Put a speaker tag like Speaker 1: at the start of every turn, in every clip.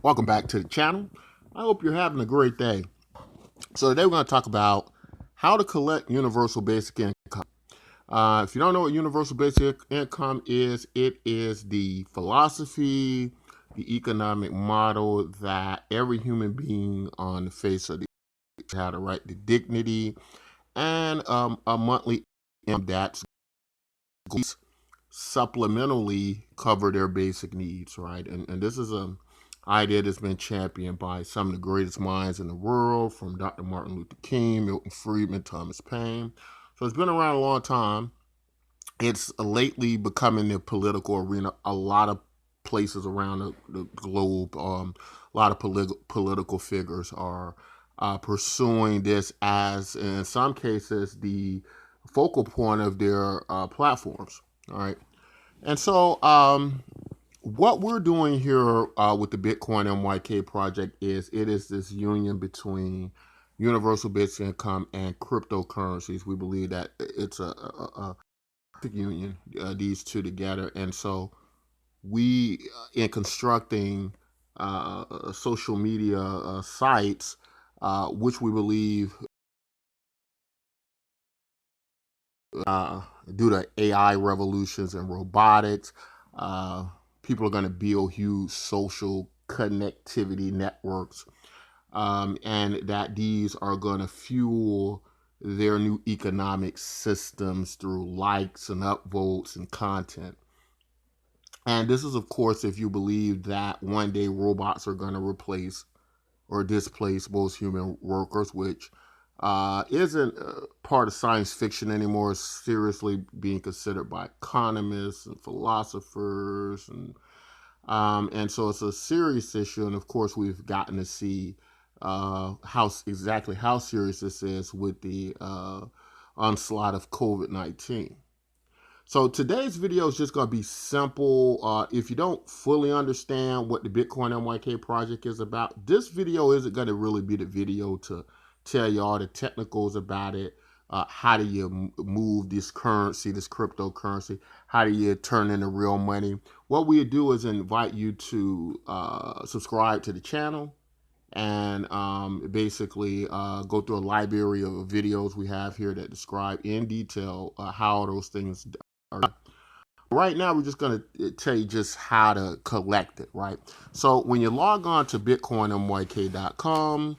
Speaker 1: Welcome back to the channel. I hope you're having a great day. So today we're going to talk about how to collect universal basic income. If you don't know what universal basic income is, it is the philosophy, the economic model that every human being on the face of the earth has a right to dignity and a monthly income that's supplementally cover their basic needs, right? And this is a idea that's been championed by some of the greatest minds in the world, from Dr. Martin Luther King, Milton Friedman, Thomas Paine. So it's been around a long time. It's lately becoming the political arena. A lot of places around the globe, a lot of political figures are pursuing this as, in some cases, the focal point of their platforms. All right. And so, what we're doing here with the Bitcoin MYK project is it is this union between universal basic income and cryptocurrencies. We believe that it's a union, these two together. And so, we, in constructing social media sites, which we believe due to AI revolutions and robotics, uh, people are going to build huge social connectivity networks, and that these are going to fuel their new economic systems through likes and upvotes and content. And this is, of course, if you believe that one day robots are going to replace or displace most human workers, which isn't part of science fiction anymore. It's seriously being considered by economists and philosophers, and so it's a serious issue. And of course, we've gotten to see how serious this is with the onslaught of COVID-19. So today's video is just going to be simple. If you don't fully understand what the Bitcoin MYK project is about, this video isn't going to really be the video to tell you all the technicals about it. How do you move this currency, this cryptocurrency? How do you turn into real money? What we do is invite you to subscribe to the channel and basically go through a library of videos we have here that describe in detail how those things are. Right now, we're just going to tell you just how to collect it, right? So when you log on to bitcoinmyk.com,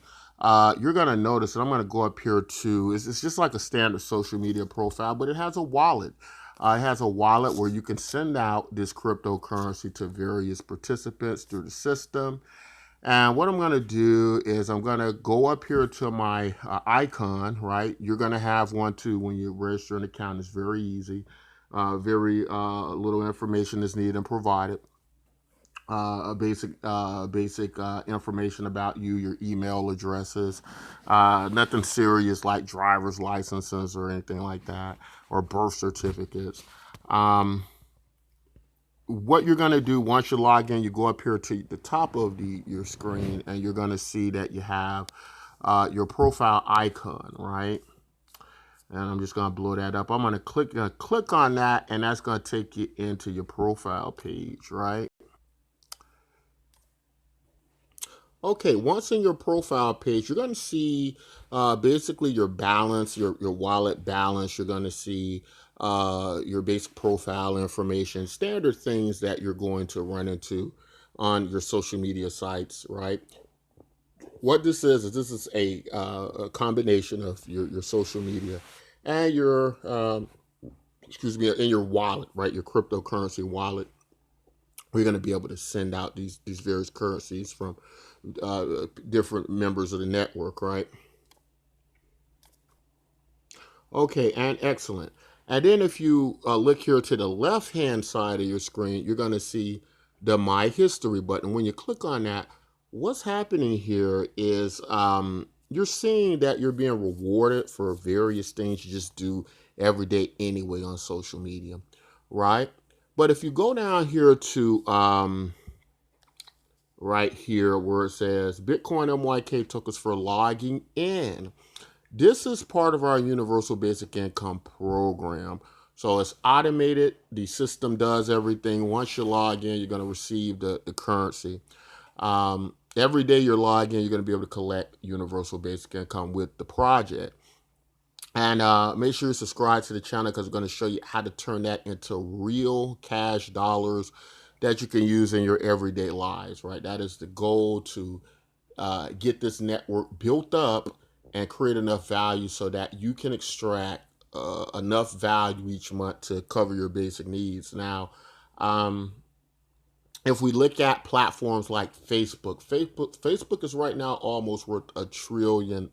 Speaker 1: you're going to notice, and I'm going to go up here to, it's just like a standard social media profile, but it has a wallet. It has a wallet where you can send out this cryptocurrency to various participants through the system. And what I'm going to do is I'm going to go up here to my icon, right? You're going to have one too when you register an account. It's very easy. Very little information is needed and provided. Basic information about you, your email addresses, nothing serious like driver's licenses or anything like that, or birth certificates. What you're going to do once you log in, you go up here to the top of your screen, and you're going to see that you have your profile icon, right? And I'm just going to blow that up. I'm going to click on that, and that's going to take you into your profile page, right? Okay, once in your profile page, you're going to see basically your balance, your wallet balance. You're going to see your basic profile information, standard things that you're going to run into on your social media sites, right? What this is a combination of your social media and your in your wallet, right? Your cryptocurrency wallet. We're going to be able to send out these various currencies from different members of the network, right? Okay, and excellent. And then if you look here to the left-hand side of your screen, you're going to see the My History button. When you click on that, what's happening here is you're seeing that you're being rewarded for various things you just do every day anyway on social media, right? But if you go down here to right here where it says Bitcoin MYK tokens for logging in, this is part of our Universal Basic Income program. So it's automated. The system does everything. Once you log in, you're going to receive the currency. Every day you're logging in, you're going to be able to collect universal basic income with the project. And make sure you subscribe to the channel because we're going to show you how to turn that into real cash dollars that you can use in your everyday lives, right? That is the goal, to get this network built up and create enough value so that you can extract enough value each month to cover your basic needs. Now, um, if we look at platforms like Facebook is right now almost worth $1 trillion.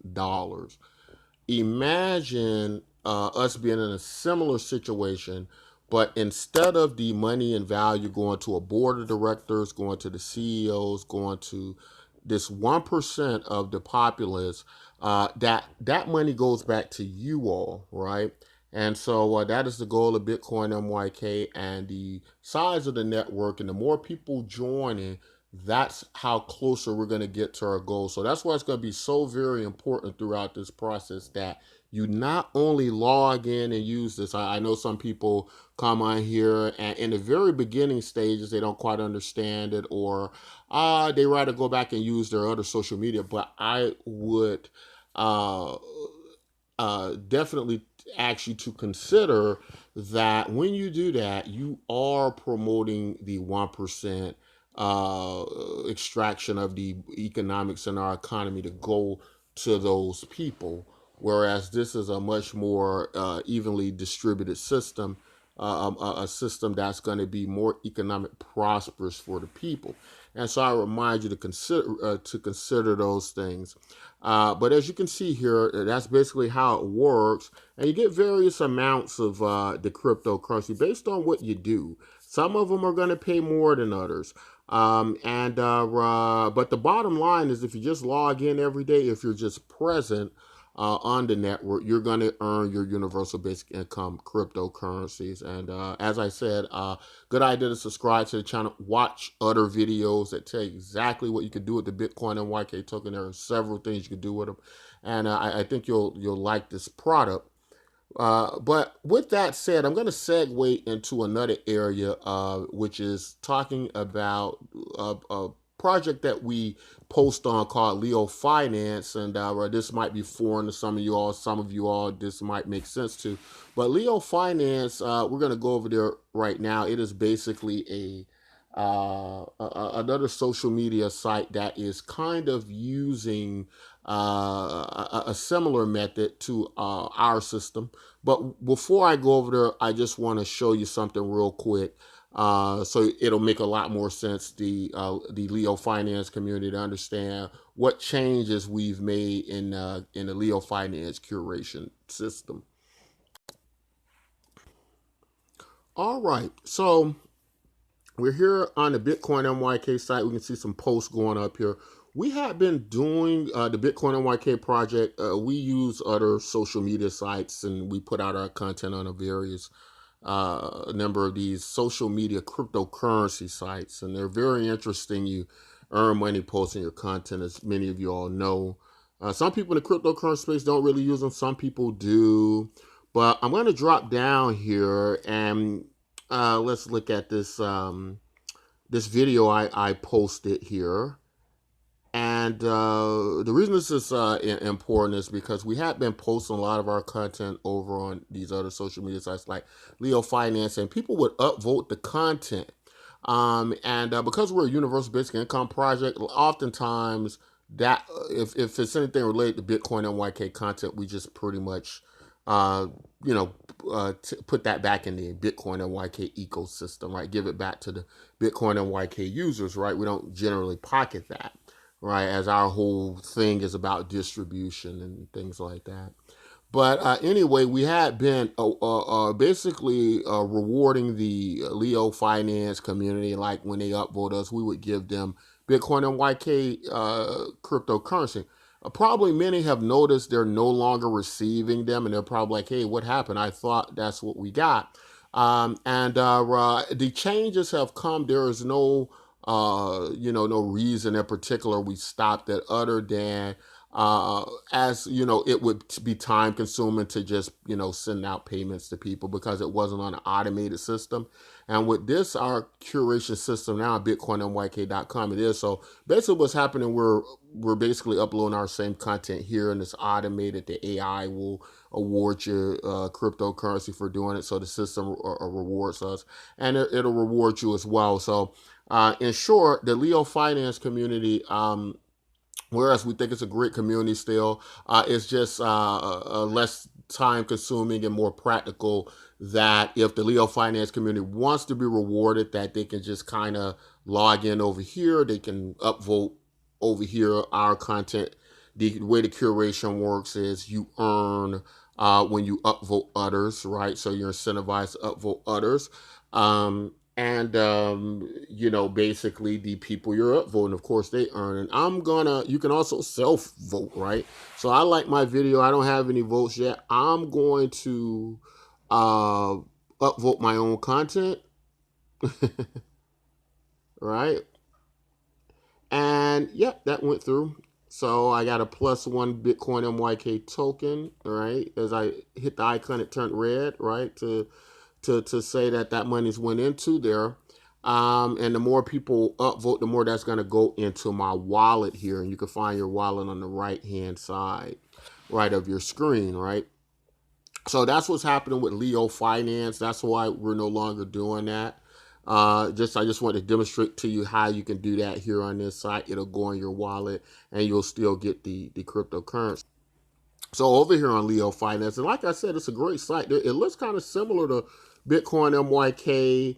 Speaker 1: Imagine us being in a similar situation, but instead of the money and value going to a board of directors, going to the CEOs, going to this 1% of the populace, that money goes back to you all, right? And so that is the goal of Bitcoin MYK, and the size of the network and the more people joining, that's how closer we're going to get to our goal. So that's why it's going to be so very important throughout this process that you not only log in and use this. I know some people come on here and in the very beginning stages, they don't quite understand it, or they rather go back and use their other social media. But I would uh, definitely ask you to consider that when you do that, you are promoting the 1% uh, extraction of the economics in our economy to go to those people. Whereas this is a much more evenly distributed system, a system that's going to be more economic prosperous for the people. And so I remind you to consider those things. But as you can see here, that's basically how it works. And you get various amounts of the cryptocurrency based on what you do. Some of them are going to pay more than others. But the bottom line is, if you just log in every day, if you're just present on the network, you're going to earn your universal basic income cryptocurrencies. And as I said, good idea to subscribe to the channel. Watch other videos that tell you exactly what you can do with the Bitcoin MYK token. There are several things you can do with them, and I think you'll like this product. But with that said, I'm going to segue into another area, which is talking about a project that we post on called Leofinance. And this might be foreign to some of you all. Some of you all, this might make sense to. But Leofinance, we're going to go over there right now. It is basically another social media site that is kind of using a similar method to our system. But before I go over there, I just want to show you something real quick, so it'll make a lot more sense, the Leofinance community, to understand what changes we've made in the Leofinance curation system. All right, so we're here on the Bitcoin MYK site. We can see some posts going up here. We have been doing the Bitcoin MYK project. We use other social media sites, and we put out our content on a various number of these social media cryptocurrency sites, and they're very interesting. You earn money posting your content, as many of you all know. Some people in the cryptocurrency space don't really use them. Some people do. But I'm going to drop down here, and let's look at this this video I posted here. And the reason this is important is because we have been posting a lot of our content over on these other social media sites like Leofinance, and people would upvote the content. And because we're a universal basic income project, oftentimes that if it's anything related to Bitcoin MYK content, we just pretty much uh, you know, put that back in the Bitcoin MYK ecosystem, right? Give it back to the Bitcoin MYK users, right? We don't generally pocket that, right? As our whole thing is about distribution and things like that. But anyway, we had been basically rewarding the Leofinance community. Like when they upvote us, we would give them Bitcoin and YK cryptocurrency. Probably many have noticed they're no longer receiving them, and they're probably like, "Hey, what happened? I thought that's what we got." The changes have come. There is no, no reason in particular we stopped it, other than as you know, it would be time consuming to just send out payments to people because it wasn't on an automated system. And with this, our curation system now, bitcoinmyk.com, it is. So basically, what's happening, we're basically uploading our same content here, and it's automated. The AI will award you cryptocurrency for doing it. So the system rewards us, and it'll reward you as well. So in short, the Leofinance community. Whereas we think it's a great community still, it's just less time consuming and more practical. That if the Leo Finance community wants to be rewarded, that they can just kind of log in over here. They can upvote over here our content. The way the curation works is you earn when you upvote others, right? So you're incentivized to upvote others. Basically the people you're upvoting, of course, they earn. And you can also self vote, right? So I like my video. I don't have any votes yet. I'm going to upvote my own content, right? And yeah, that went through. So I got a +1 Bitcoin MYK token, right? As I hit the icon, it turned red, right? To say that money's went into there. And the more people upvote, the more that's going to go into my wallet here. And you can find your wallet on the right-hand side, right, of your screen, right? So that's what's happening with Leofinance. That's why we're no longer doing that. I just want to demonstrate to you how you can do that here on this site. It'll go in your wallet, and you'll still get the cryptocurrency. So over here on Leofinance, and like I said, it's a great site. It looks kind of similar to Bitcoin MYK.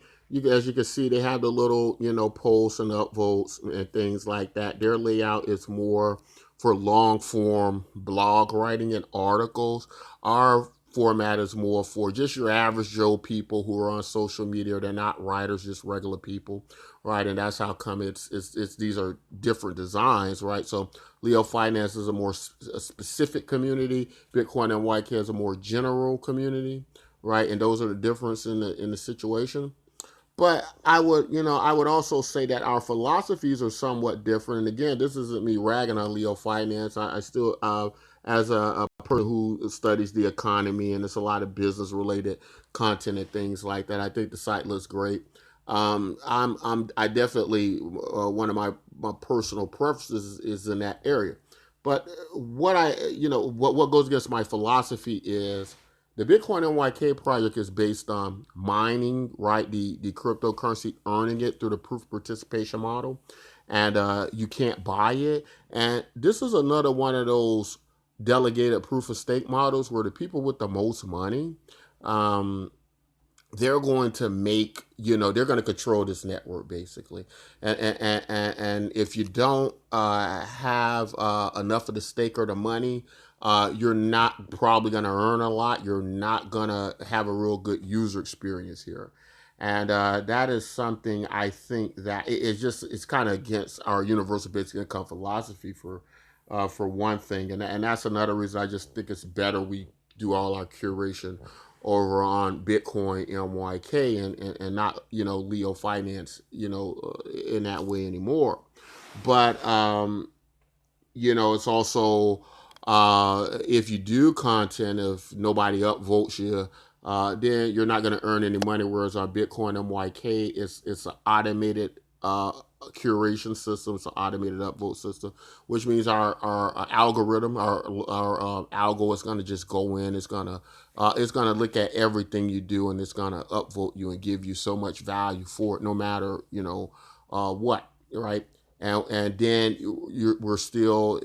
Speaker 1: As you can see, they have the little, posts and upvotes and things like that. Their layout is more for long form blog writing and articles. Our format is more for just your average Joe people who are on social media. They're not writers, just regular people, right? And that's how come it's these are different designs, right? So Leofinance is a more specific community. Bitcoin MYK is a more general community, right? And those are the difference in the situation. But I would also say that our philosophies are somewhat different. And again, this isn't me ragging on Leofinance. I still, as a person who studies the economy and it's a lot of business related content and things like that, I think the site looks great. I definitely one of my personal preferences is in that area. But what goes against my philosophy is the Bitcoin NYK project is based on mining, right? The cryptocurrency, earning it through the proof participation model, and you can't buy it. And this is another one of those delegated proof of stake models where the people with the most money, they're going to make, they're going to control this network basically. And if you don't have enough of the stake or the money, you're not probably going to earn a lot. You're not going to have a real good user experience here. And that is something I think that it's kind of against our universal basic income philosophy for one thing. And that's another reason I just think it's better we do all our curation over on Bitcoin MYK and not, Leofinance, in that way anymore. But, it's also, if you do content, if nobody upvotes you, then you're not going to earn any money. Whereas our Bitcoin MYK, it's an automated curation system. It's an automated upvote system, which means our algorithm, our algo is going to just go in. It's going to look at everything you do, and it's going to upvote you and give you so much value for it, no matter what, right? And then you still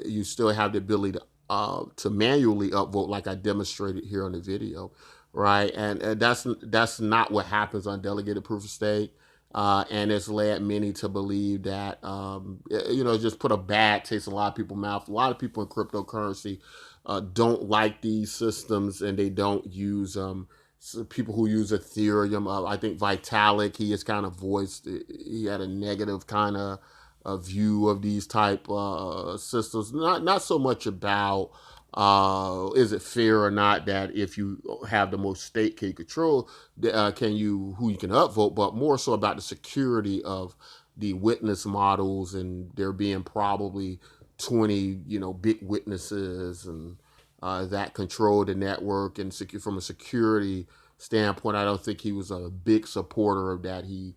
Speaker 1: have the ability to manually upvote, like I demonstrated here on the video, right? And that's not what happens on delegated proof of stake. And it's led many to believe that, just put a bad taste in a lot of people's mouth. A lot of people in cryptocurrency don't like these systems, and they don't use them. So people who use Ethereum, I think Vitalik, he has kind of voiced, he had a negative kind of view of these type systems. Not so much about is it fair or not that if you have the most stake can you control, who you can upvote, but more so about the security of the witness models and there being probably 20, big witnesses and that controlled the network. And from a security standpoint, I don't think he was a big supporter of that. We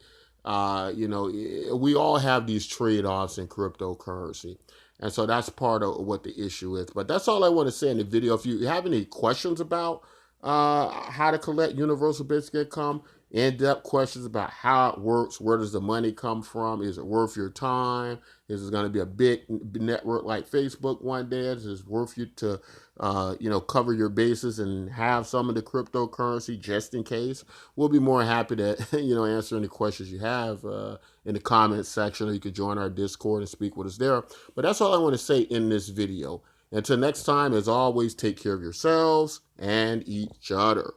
Speaker 1: all have these trade-offs in cryptocurrency. And so that's part of what the issue is. But that's all I want to say in the video. If you have any questions about how to collect universal basic income, in-depth questions about how it works, where does the money come from, is it worth your time, is it going to be a big network like Facebook one day, is it worth you to cover your bases and have some of the cryptocurrency just in case, we'll be more happy to answer any questions you have in the comments section, or you can join our Discord and speak with us there. But that's all I want to say in this video. Until next time, as always, take care of yourselves and each other.